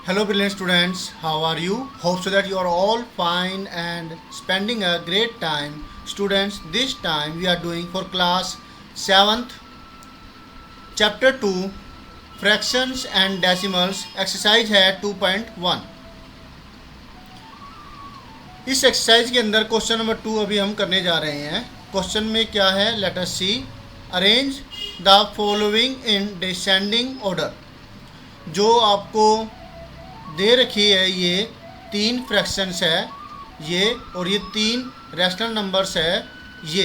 Hello, brilliant students. How are you? Hope so that you are all fine and spending a great time. Students, this time we are doing for class 7th, chapter 2, fractions and decimals. Exercise है 2.1. इस exercise के अंदर question number 2 अभी हम करने जा रहे हैं. क्वेश्चन में क्या है? Let us see. Arrange the following in descending order. जो आपको दे रखी है ये 3 फ्रैक्शंस है ये, और ये 3 रैशनल नंबर्स है ये.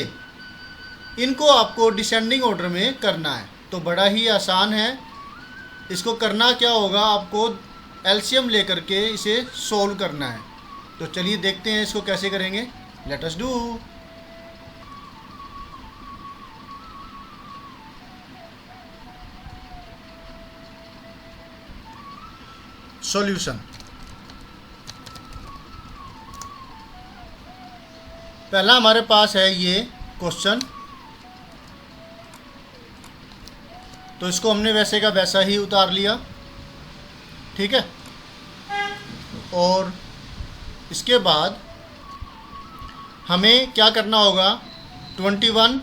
इनको आपको डिसेंडिंग ऑर्डर में करना है. तो बड़ा ही आसान है. इसको करना क्या होगा, आपको एलसीएम लेकर के इसे सोल्व करना है. तो चलिए देखते हैं इसको कैसे करेंगे. Let us do. सॉल्यूशन. पहला हमारे पास है ये क्वेश्चन. तो इसको हमने वैसे का वैसा ही उतार लिया. ठीक है. और इसके बाद हमें क्या करना होगा, 21,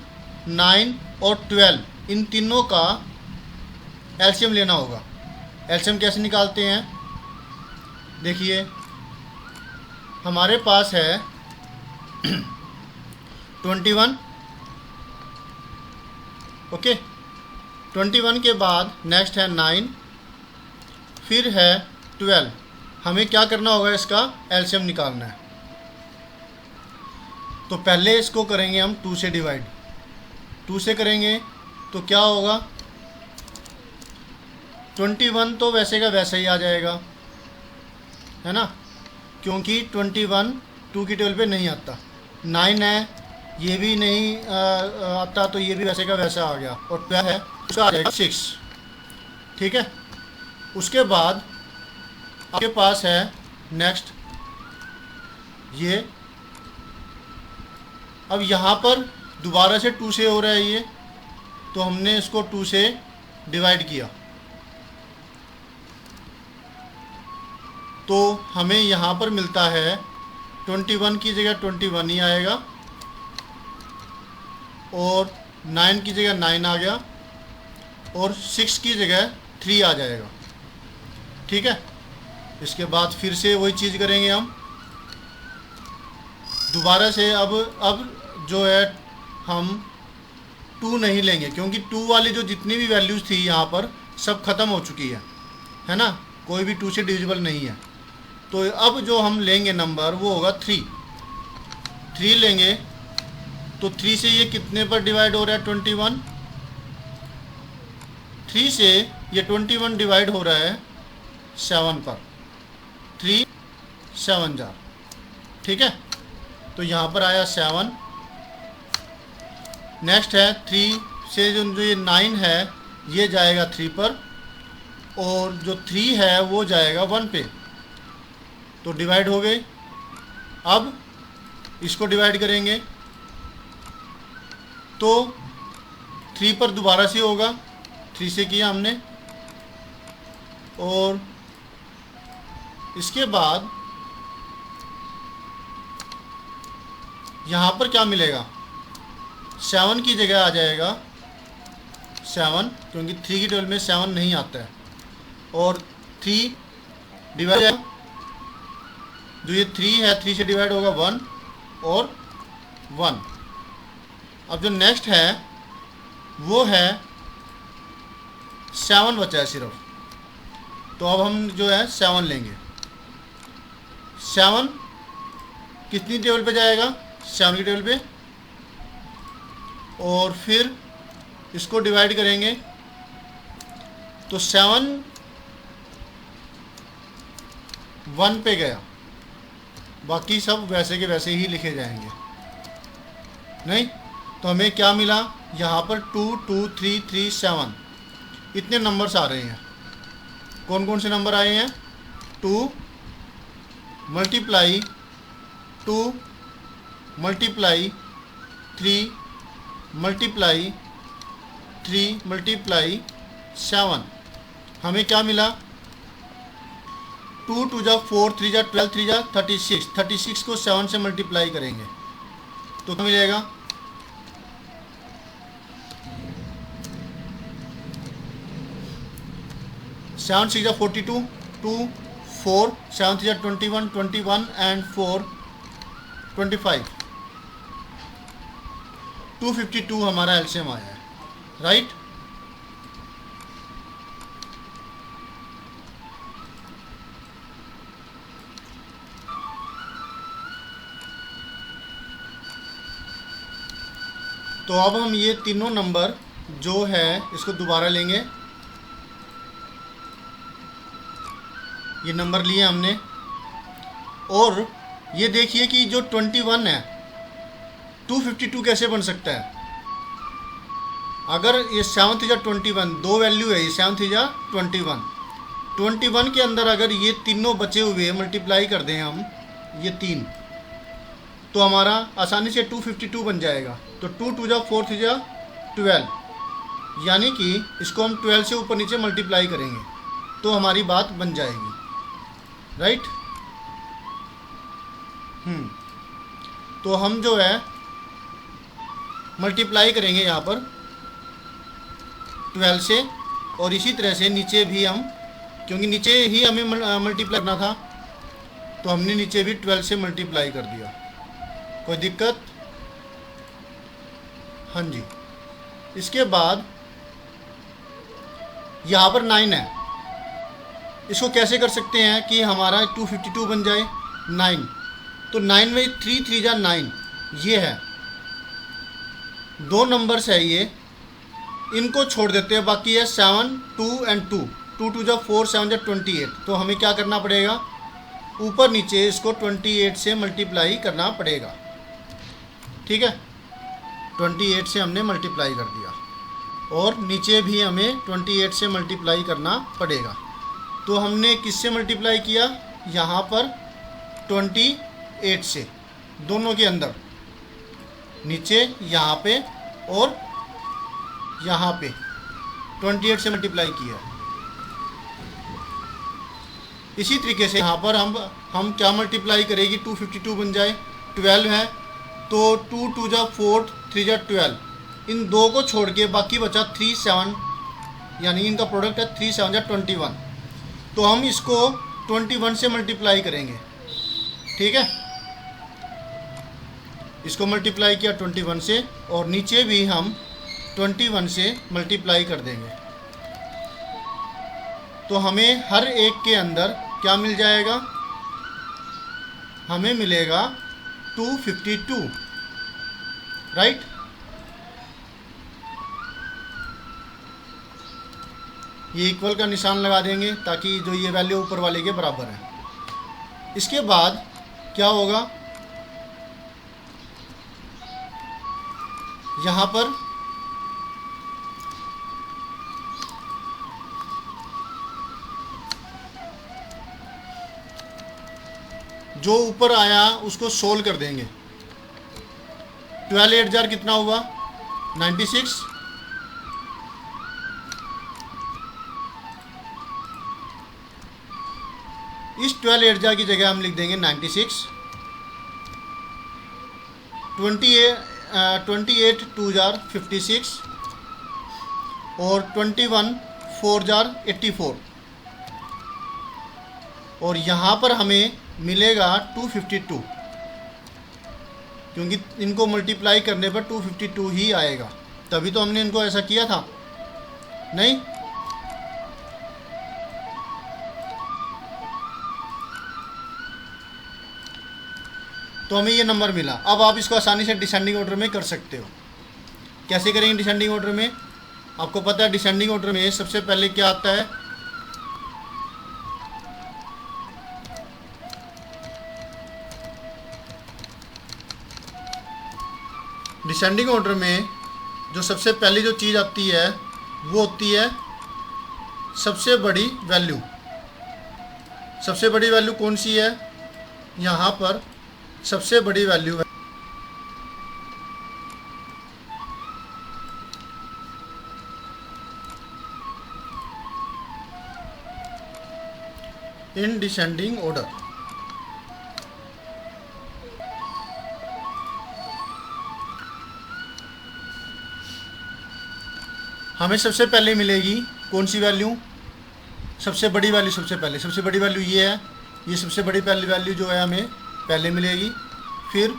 9 और 12 इन तीनों का एलसीएम लेना होगा. एलसीएम कैसे निकालते हैं? देखिए हमारे पास है 21. ओके. 21 के बाद नेक्स्ट है 9, फिर है 12. हमें क्या करना होगा, इसका एलसीएम निकालना है. तो पहले इसको करेंगे हम 2 से डिवाइड. 2 से करेंगे तो क्या होगा, 21 तो वैसे का वैसा ही आ जाएगा, है ना, क्योंकि 21 2 की टेबल पे नहीं आता. 9 है, ये भी नहीं आता, तो ये भी वैसे का वैसा आ गया. और 12 है, उसका आ जाएगा 6. ठीक है. उसके बाद आपके पास है नेक्स्ट ये. अब यहाँ पर दोबारा से 2 से हो रहा है ये, तो हमने इसको 2 से डिवाइड किया. तो हमें यहाँ पर मिलता है 21 की जगह 21 ही आएगा, और 9 की जगह 9 आ गया, और 6 की जगह 3 आ जाएगा. ठीक है. इसके बाद फिर से वही चीज़ करेंगे हम दोबारा से. अब जो है हम 2 नहीं लेंगे, क्योंकि 2 वाली जो जितनी भी वैल्यूज़ थी यहाँ पर सब ख़त्म हो चुकी है ना. कोई भी 2 से डिविजिबल नहीं है. तो अब जो हम लेंगे नंबर वो होगा 3. 3 लेंगे तो 3 से ये कितने पर डिवाइड हो रहा है, 21. 3 से ये 21 डिवाइड हो रहा है 7 पर. 3 7 जार. ठीक है. तो यहाँ पर आया 7. नेक्स्ट है 3 से जो ये 9 है ये जाएगा 3 पर, और जो 3 है वो जाएगा 1 पे. तो डिवाइड हो गए. अब इसको डिवाइड करेंगे तो 3 पर दोबारा से होगा. 3 से किया हमने, और इसके बाद यहाँ पर क्या मिलेगा, 7 की जगह आ जाएगा 7, क्योंकि 3 की टेबल में 7 नहीं आता है. और 3 डिवाइड, जो ये 3 है 3 से डिवाइड होगा 1 और 1. अब जो नेक्स्ट है वो है 7 बचा है सिर्फ. तो अब हम जो है 7 लेंगे. 7 कितनी टेबल पे जाएगा, 7 की टेबल पे, और फिर इसको डिवाइड करेंगे तो 7 1 पे गया. बाकी सब वैसे के वैसे ही लिखे जाएंगे. नहीं तो हमें क्या मिला, यहाँ पर 2 2 3 3 7 इतने नंबर्स आ रहे हैं. कौन कौन से नंबर आए हैं, 2 मल्टीप्लाई 2 मल्टीप्लाई 3 मल्टीप्लाई 3 मल्टीप्लाई 7. हमें क्या मिला, टू टू जा 4, 3 जा 12, 3 जा 36, 36 को 7 से मल्टीप्लाई करेंगे तो क्या मिलेगा? 7 6 जा 42, 2 4, 7 3 जा 21, 21 and 4 25, 252 हमारा एलसीएम आया है, राइट। तो अब हम ये तीनों नंबर जो है इसको दोबारा लेंगे। ये नंबर लिए हमने और ये देखिए कि जो 21 है 252 कैसे बन सकता है? अगर ये 7 3 जा 21, दो वैल्यू है, ये 7 3 जा 21 के अंदर अगर ये तीनों बचे हुए मल्टीप्लाई कर दें हम ये 3 तो हमारा आसानी से 252 बन जाएगा। तो 2 2 जा 4 3 जा 12, यानी कि इसको हम 12 से ऊपर नीचे मल्टीप्लाई करेंगे तो हमारी बात बन जाएगी, राइट। तो हम जो है मल्टीप्लाई करेंगे यहाँ पर 12 से, और इसी तरह से नीचे भी हम, क्योंकि नीचे ही हमें मल्टीप्लाई करना था तो हमने नीचे भी 12 से मल्टीप्लाई कर दिया। कोई दिक्कत? हाँ जी। इसके बाद यहाँ पर 9 है, इसको कैसे कर सकते हैं कि हमारा 252 बन जाए? 9, तो 9 में 3 3 जा 9 ये है, दो नंबर्स है ये, इनको छोड़ देते हैं, बाकी है 7 2 and 2, 2 2 जा 4, 7 जा 28। तो हमें क्या करना पड़ेगा? ऊपर नीचे इसको 28 से मल्टीप्लाई करना पड़ेगा, ठीक है। 28 से हमने मल्टीप्लाई कर दिया और नीचे भी हमें 28 से मल्टीप्लाई करना पड़ेगा। तो हमने किससे मल्टीप्लाई किया? यहाँ पर 28 से, दोनों के अंदर, नीचे यहाँ पे और यहाँ पे 28 से मल्टीप्लाई किया। इसी तरीके से यहाँ पर हम क्या मल्टीप्लाई करेगी 252 बन जाए? 12 है तो 2 2 जा 4, 3 जा 12, इन दो को छोड़ के बाकी बचा 3 7, यानी इनका प्रोडक्ट है 3 7 जा 21। तो हम इसको 21 से मल्टीप्लाई करेंगे, ठीक है। इसको मल्टीप्लाई किया 21 से और नीचे भी हम 21 से मल्टीप्लाई कर देंगे तो हमें हर एक के अंदर क्या मिल जाएगा? हमें मिलेगा 252, राइट। ये इक्वल का निशान लगा देंगे ताकि जो ये वैल्यू ऊपर वाले के बराबर है। इसके बाद क्या होगा? यहाँ पर जो ऊपर आया उसको सोल्व कर देंगे। 12 8 जार कितना हुआ? 96। इस 12 8 जार की जगह हम लिख देंगे 96। 28 2 जार 56 और 21 4 जार 84, और यहाँ पर हमें मिलेगा 252, क्योंकि इनको मल्टीप्लाई करने पर 252 ही आएगा, तभी तो हमने इनको ऐसा किया था, नहीं? तो हमें ये नंबर मिला। अब आप इसको आसानी से डिसेंडिंग ऑर्डर में कर सकते हो। कैसे करेंगे डिसेंडिंग ऑर्डर में? आपको पता है डिसेंडिंग ऑर्डर में सबसे पहले क्या आता है? डिसेंडिंग ऑर्डर में जो सबसे पहली जो चीज़ आती है वो होती है सबसे बड़ी वैल्यू। सबसे बड़ी वैल्यू कौन सी है? यहाँ पर सबसे बड़ी वैल्यू है इन डिसेंडिंग ऑर्डर। हमें सबसे पहले मिलेगी कौन सी वैल्यू? सबसे बड़ी वैल्यू सबसे पहले। सबसे बड़ी वैल्यू ये है, ये सबसे बड़ी पहली वैल्यू जो है हमें पहले मिलेगी। फिर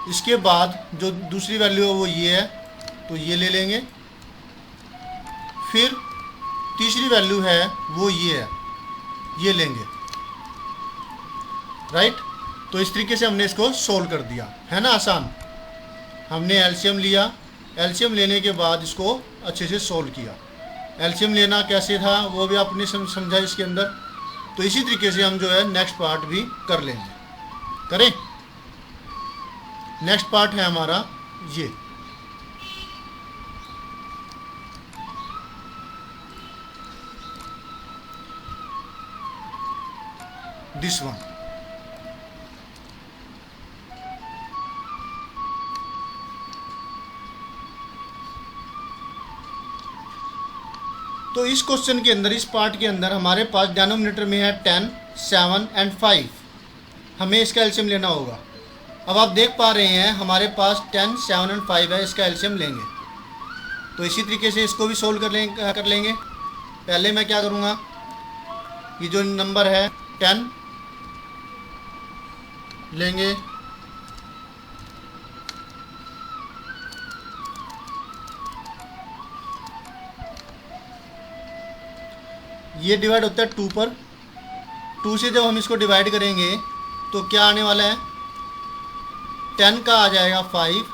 इसके बाद जो दूसरी वैल्यू है वो ये है, तो ये ले लेंगे। फिर तीसरी वैल्यू है वो ये है, ये लेंगे। राइट। तो इस तरीके से हमने इसको सोल्व कर दिया, है ना आसान। हमने एलसीएम लिया, एलसीएम लेने के बाद इसको अच्छे से सोल्व किया। एलसीएम लेना कैसे था वो भी आपने समझा इसके अंदर। तो इसी तरीके से हम जो है नेक्स्ट पार्ट भी कर लेंगे। करें। नेक्स्ट पार्ट है हमारा ये। This one. तो इस क्वेश्चन के अंदर, इस पार्ट के अंदर हमारे पास डिनोमिनेटर में है 10, 7 एंड 5। हमें इसका एलसीएम लेना होगा। अब आप देख पा रहे हैं हमारे पास 10, 7 एंड 5 है, इसका एलसीएम लेंगे। तो इसी तरीके से इसको भी सोल्व कर लेंगे। पहले मैं क्या करूँगा, ये जो नंबर है 10 लेंगे, ये डिवाइड होता है 2 पर। 2 से जब हम इसको डिवाइड करेंगे तो क्या आने वाला है, 10 का आ जाएगा 5,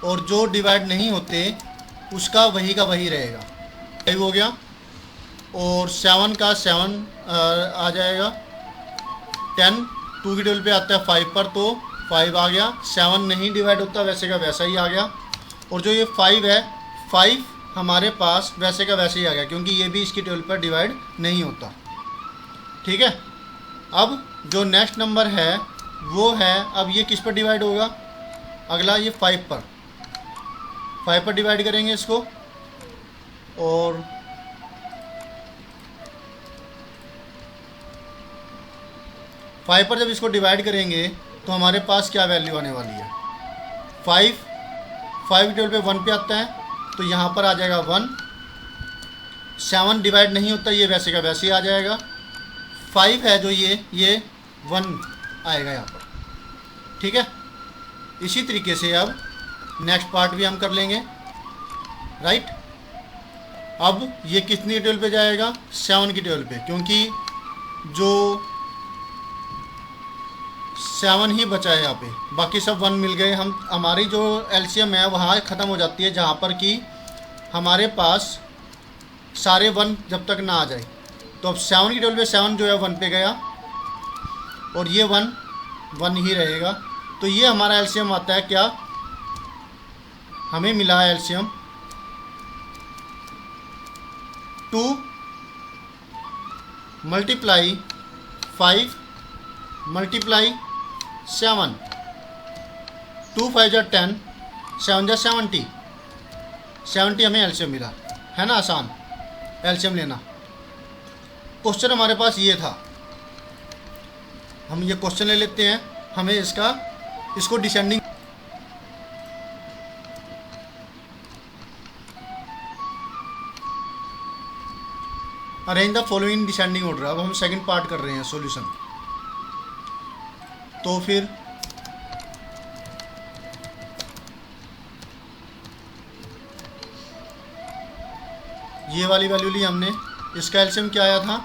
और जो डिवाइड नहीं होते उसका वही का वही रहेगा, 5 हो गया। और 7 का 7 आ जाएगा। 10 2 की टेबल पे आता है 5 पर, तो 5 आ गया। 7 नहीं डिवाइड होता, वैसे का वैसा ही आ गया। और जो ये 5 है, 5 हमारे पास वैसे का वैसे ही आ गया, क्योंकि ये भी इसकी टेबल पर डिवाइड नहीं होता। ठीक है। अब जो नेक्स्ट नंबर है वो है, अब ये किस पर डिवाइड होगा, अगला ये 5 पर। 5 पर डिवाइड करेंगे इसको, और फाइव पर जब इसको डिवाइड करेंगे तो हमारे पास क्या वैल्यू आने वाली है, 5 की टेबल पे 1 पे आता है, तो यहाँ पर आ जाएगा 1। 7 डिवाइड नहीं होता, ये वैसे का वैसे ही आ जाएगा। 5 है जो ये 1 आएगा यहाँ पर। ठीक है। इसी तरीके से अब नेक्स्ट पार्ट भी हम कर लेंगे। राइट। अब ये कितनी टेबल पे जाएगा, 7 की टेबल पे, क्योंकि जो 7 ही बचा है यहाँ पे, बाकी सब 1 मिल गए। हमारी जो एलसीएम है वहाँ ख़त्म हो जाती है, जहाँ पर कि हमारे पास सारे 1 जब तक ना आ जाए। तो अब 7 की टेबल पे 7 जो है 1 पे गया, और ये 1 ही रहेगा। तो ये हमारा एलसीएम आता है क्या, हमें मिला है एलसीएम 2 मल्टीप्लाई 5 मल्टीप्लाई 7। 2 5 जा 10, 7 जा 70। 70 हमें एलसीएम मिला, है ना आसान एलसीएम लेना। क्वेश्चन हमारे पास ये था, हम ये क्वेश्चन ले लेते हैं। हमें इसको descending, arrange the following descending order. अब हम सेकंड पार्ट कर रहे हैं सॉल्यूशन। तो फिर ये वाली वैल्यू ली हमने, इसका एलसीएम क्या आया था,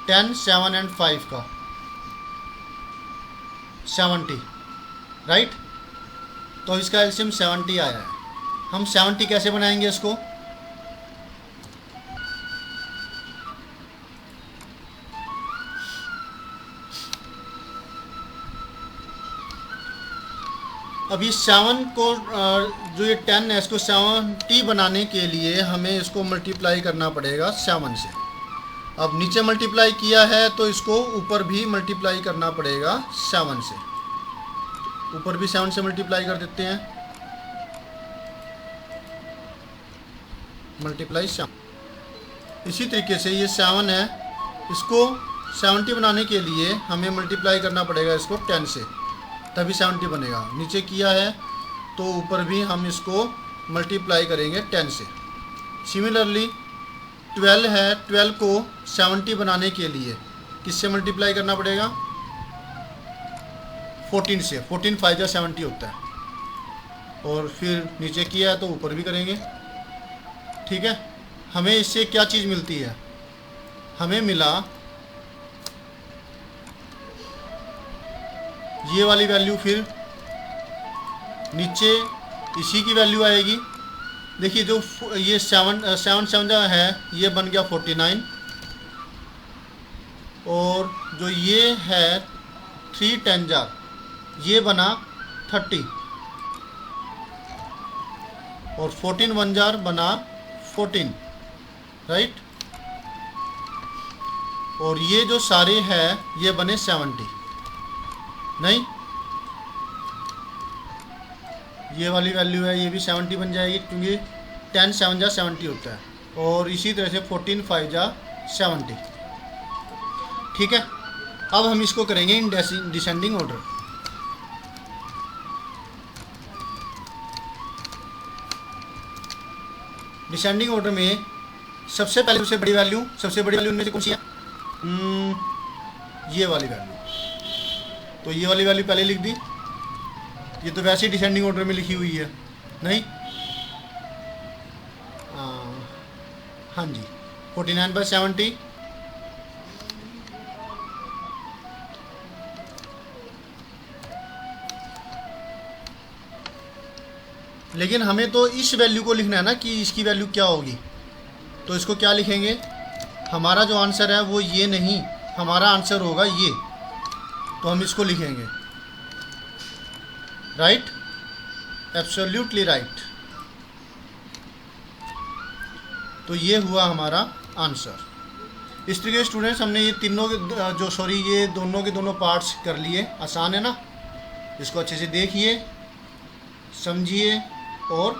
10, 7 एंड 5 का 70। राइट। तो इसका एलसीएम 70 आया है। हम 70 कैसे बनाएंगे इसको, अब ये 7 को जो ये 10 है, इसको 70 बनाने के लिए हमें इसको मल्टीप्लाई करना पड़ेगा 7 से। अब नीचे मल्टीप्लाई किया है तो इसको ऊपर भी मल्टीप्लाई करना पड़ेगा 7 से। ऊपर भी 7 से मल्टीप्लाई कर देते हैं। मल्टीप्लाई 7। इसी तरीके से ये 7 है, इसको 70 बनाने के लिए हमें मल्टीप्लाई करना पड़ेगा इसको 10 से, तभी 70 बनेगा। नीचे किया है तो ऊपर भी हम इसको मल्टीप्लाई करेंगे 10 से। सिमिलरली 12 है, 12 को 70 बनाने के लिए किससे मल्टीप्लाई करना पड़ेगा? 14 से। 14 5 जा 70 होता है। और फिर नीचे किया है तो ऊपर भी करेंगे। ठीक है, हमें इससे क्या चीज़ मिलती है? हमें मिला ये वाली वैल्यू, फिर नीचे इसी की वैल्यू आएगी। देखिए जो ये 7 जो है ये बन गया 49, और जो ये है 3 10 जा ये बना 30, और 14 1 जार बना 14, राइट। और ये जो सारे हैं ये बने 70, नहीं ये वाली वैल्यू है ये भी 70 बन जाएगी, क्योंकि 10 7 जा 70 होता है। और इसी तरह से 14 5 जा 70। ठीक है, अब हम इसको करेंगे इन डिसेंडिंग ऑर्डर। डिसेंडिंग ऑर्डर में सबसे पहले सबसे बड़ी वैल्यू उनमें से कौन सी है? ये वाली वैल्यू। तो ये वाली वैल्यू पहले लिख दी। ये तो वैसे ही डिसेंडिंग ऑर्डर में लिखी हुई है, नहीं? हाँ जी, 49/70। लेकिन हमें तो इस वैल्यू को लिखना है ना कि इसकी वैल्यू क्या होगी। तो इसको क्या लिखेंगे? हमारा जो आंसर है वो ये नहीं, हमारा आंसर होगा ये। तो हम इसको लिखेंगे, राइट, एब्सोल्युटली राइट। तो ये हुआ हमारा आंसर। इस तरीके स्टूडेंट्स हमने ये तीनों ये दोनों के दोनों पार्ट्स कर लिए। आसान है ना? इसको अच्छे से देखिए, समझिए और